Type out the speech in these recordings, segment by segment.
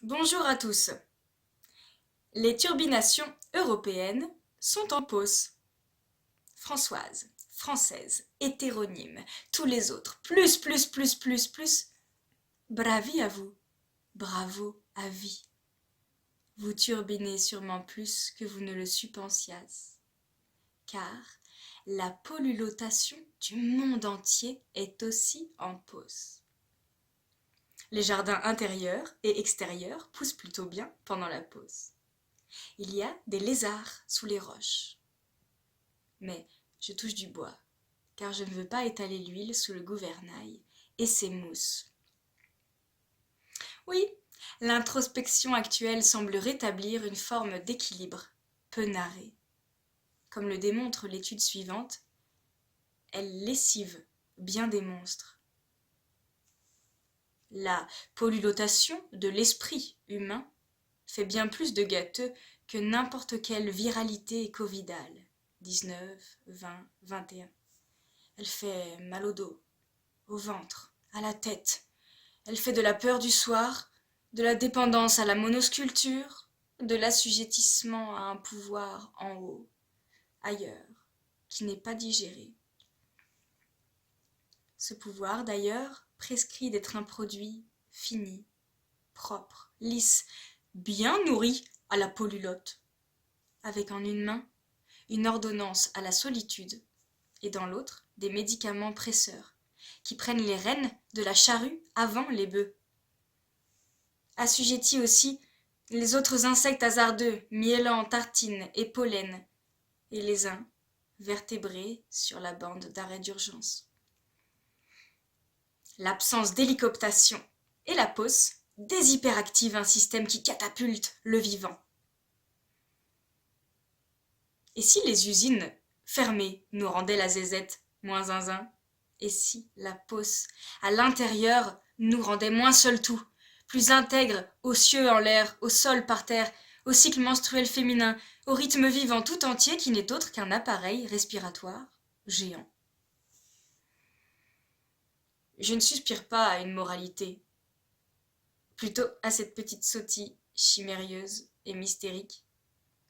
Bonjour à tous. Les turbinations européennes sont en pause. Françoise, française, hétéronyme, tous les autres, plus. Bravi à vous, bravo à vie. Vous turbinez sûrement plus que vous ne le suppensiez, car la pollulotation du monde entier est aussi en pause. Les jardins intérieurs et extérieurs poussent plutôt bien pendant la pause. Il y a des lézards sous les roches. Mais je touche du bois, car je ne veux pas étaler l'huile sous le gouvernail et ses mousses. Oui, l'introspection actuelle semble rétablir une forme d'équilibre, peu narré. Comme le démontre l'étude suivante, elle lessive bien des monstres. La pollulotation de l'esprit humain fait bien plus de gâteux que n'importe quelle viralité covidale, 19, 20, 21. Elle fait mal au dos, au ventre, à la tête. Elle fait de la peur du soir, de la dépendance à la monosculpture, de l'assujettissement à un pouvoir en haut, ailleurs, qui n'est pas digéré. Ce pouvoir, d'ailleurs, prescrit d'être un produit fini, propre, lisse, bien nourri à la pollulote, avec en une main une ordonnance à la solitude et dans l'autre des médicaments presseurs qui prennent les rênes de la charrue avant les bœufs. Assujettis aussi les autres insectes hasardeux, miellants, tartines et pollen, et les uns vertébrés sur la bande d'arrêt d'urgence. L'absence d'hélicoptation et la pause déshyperactive un système qui catapulte le vivant. Et si les usines fermées nous rendaient la zézette moins zinzin? Et si la pause à l'intérieur nous rendait moins seul tout, plus intègre aux cieux en l'air, au sol par terre, au cycle menstruel féminin, au rythme vivant tout entier qui n'est autre qu'un appareil respiratoire géant? Je ne suspire pas à une moralité, plutôt à cette petite sottise chimérieuse et mystique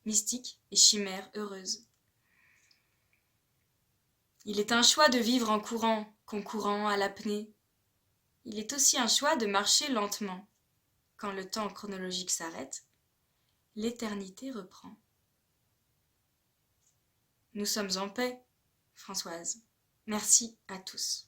et chimère heureuse. Il est un choix de vivre en courant, concourant à l'apnée. Il est aussi un choix de marcher lentement. Quand le temps chronologique s'arrête, l'éternité reprend. Nous sommes en paix, Françoise. Merci à tous.